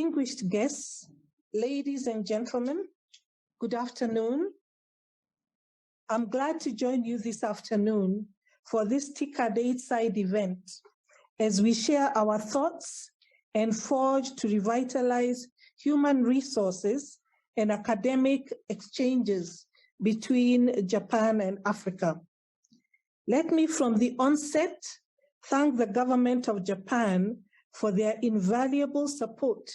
distinguished guests, ladies and gentlemen, good afternoon. I'm glad to join you this afternoon for this decade side event as we share our thoughts and forge to revitalize human resources and academic exchanges between Japan and Africa. Let me from the onset thank the government of Japan for their invaluable support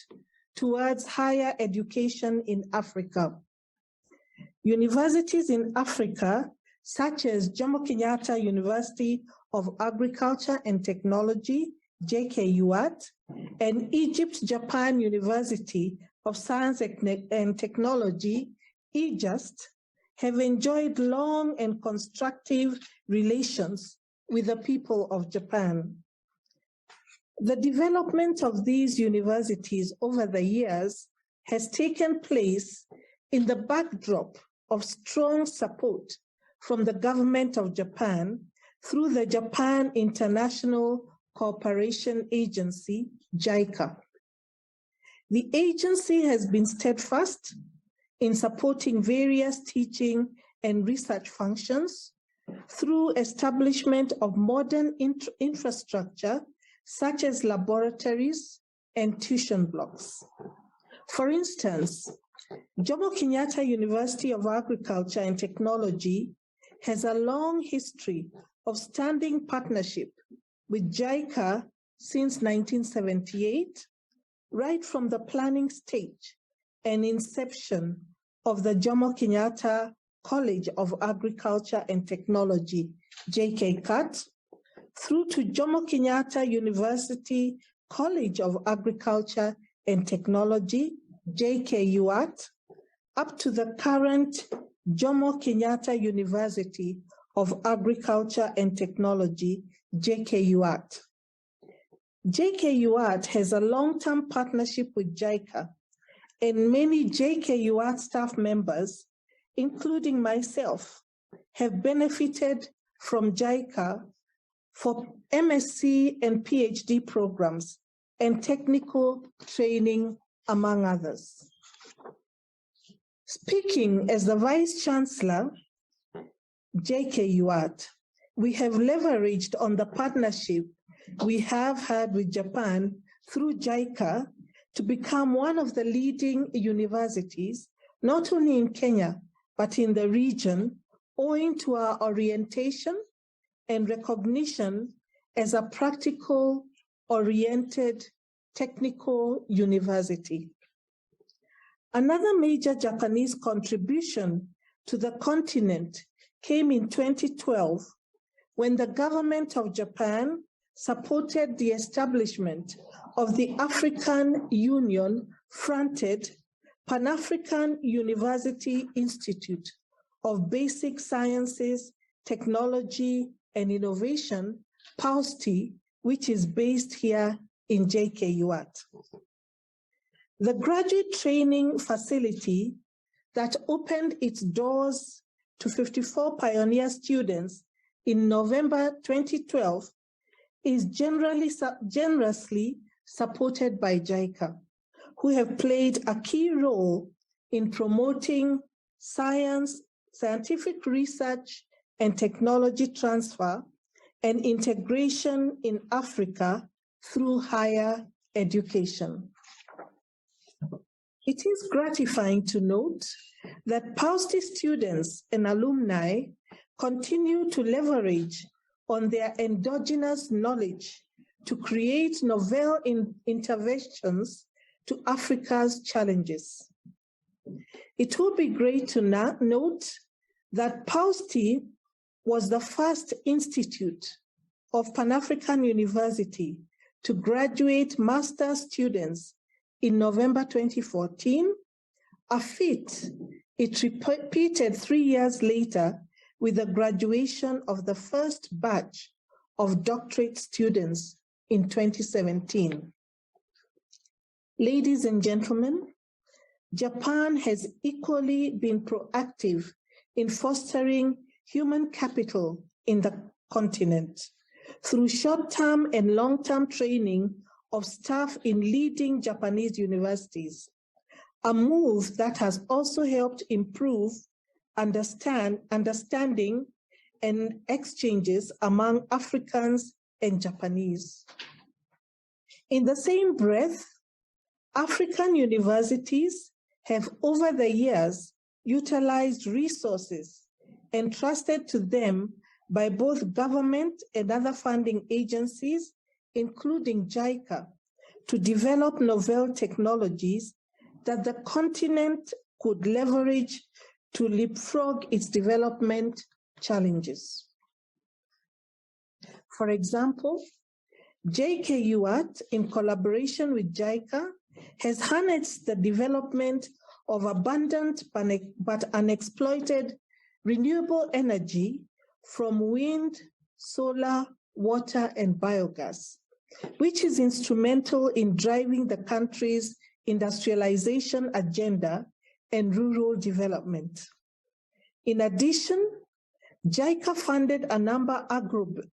towards higher education in Africa. Universities in Africa, such as Jomo Kenyatta University of Agriculture and Technology, JKUAT, and Egypt-Japan University of Science and Technology, EJUST, have enjoyed long and constructive relations with the people of Japan. The development of these universities over the years has taken place in the backdrop of strong support from the government of Japan through the Japan International Cooperation Agency, JICA. The agency has been steadfast in supporting various teaching and research functions through establishment of modern infrastructure such as laboratories and tuition blocks. For instance, Jomo Kenyatta University of Agriculture and Technology has a long history of standing partnership with JICA since 1978, right from the planning stage and inception of the Jomo Kenyatta College of Agriculture and Technology, JKCAT, through to Jomo Kenyatta University College of Agriculture and Technology, JKUAT, up to the current Jomo Kenyatta University of Agriculture and Technology, JKUAT. JKUAT has a long-term partnership with JICA, and many JKUAT staff members, including myself, have benefited from JICA for MSc and PhD programs and technical training, among others. Speaking as the Vice Chancellor, JKUAT, we have leveraged on the partnership we have had with Japan through JICA to become one of the leading universities, not only in Kenya, but in the region, owing to our orientation and recognition as a practical-oriented technical university. Another major Japanese contribution to the continent came in 2012 when the government of Japan supported the establishment of the African Union-fronted Pan-African University Institute of Basic Sciences, Technology, and Innovation, PAUSTI, which is based here in JKUAT. The graduate training facility that opened its doors to 54 pioneer students in November 2012 is generously supported by JICA, who have played a key role in promoting scientific research and technology transfer and integration in Africa through higher education. It is gratifying to note that PAUSTI students and alumni continue to leverage on their endogenous knowledge to create novel interventions to Africa's challenges. It would be great to note that PAUSTI was the first institute of Pan-African University to graduate master's students in November 2014, a feat it repeated 3 years later with the graduation of the first batch of doctorate students in 2017. Ladies and gentlemen, Japan has equally been proactive in fostering human capital in the continent through short-term and long-term training of staff in leading Japanese universities, a move that has also helped improve understanding and exchanges among Africans and Japanese. In the same breath, African universities have over the years utilized resources entrusted to them by both government and other funding agencies, including JICA, to develop novel technologies that the continent could leverage to leapfrog its development challenges. For example, JKUAT, in collaboration with JICA, has harnessed the development of abundant but unexploited renewable energy from wind, solar, water, and biogas, which is instrumental in driving the country's industrialization agenda and rural development. In addition, JICA funded a number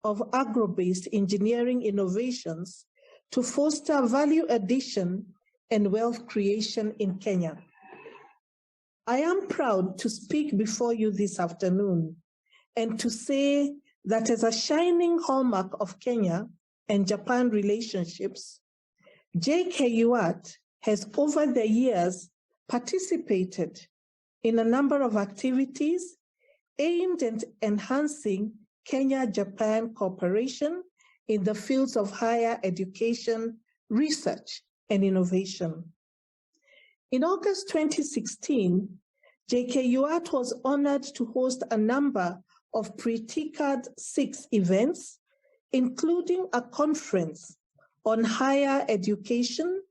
of agro-based engineering innovations to foster value addition and wealth creation in Kenya. I am proud to speak before you this afternoon and to say that as a shining hallmark of Kenya and Japan relationships, JKUAT has over the years participated in a number of activities aimed at enhancing Kenya-Japan cooperation in the fields of higher education, research, and innovation. In August 2016, JKUAT was honored to host a number of pre-TICAD 6 events, including a conference on higher education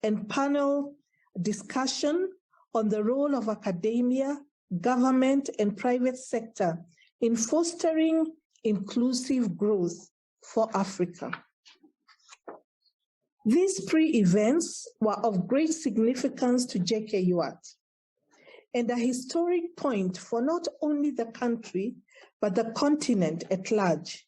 and panel discussion on the role of academia, government, and private sector in fostering inclusive growth for Africa. These pre-events were of great significance to JKUAT and a historic point for not only the country, but the continent at large,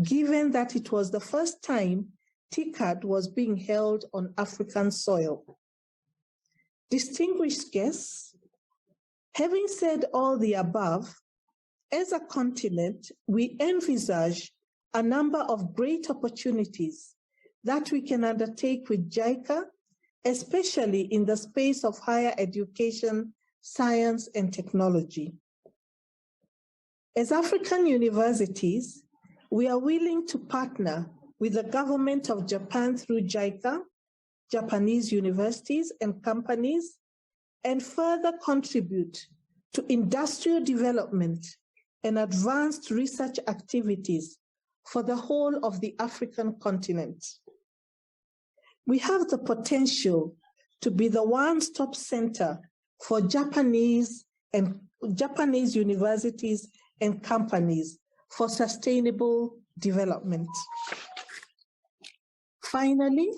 given that it was the first time TICAD was being held on African soil. Distinguished guests, having said all the above, as a continent, we envisage a number of great opportunities that we can undertake with JICA, especially in the space of higher education, science, and technology. As African universities, we are willing to partner with the government of Japan through JICA, Japanese universities and companies, and further contribute to industrial development and advanced research activities for the whole of the African continent. We have the potential to be the one-stop center for Japanese universities and companies for sustainable development. Finally,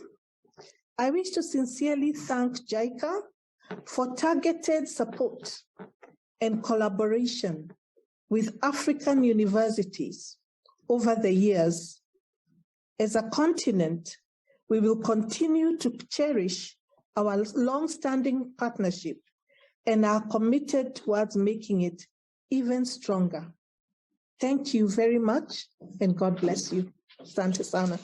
I wish to sincerely thank JICA for targeted support and collaboration with African universities over the years. As a continent, we will continue to cherish our long-standing partnership and are committed towards making it even stronger. Thank you very much, and God bless you. Asante sana.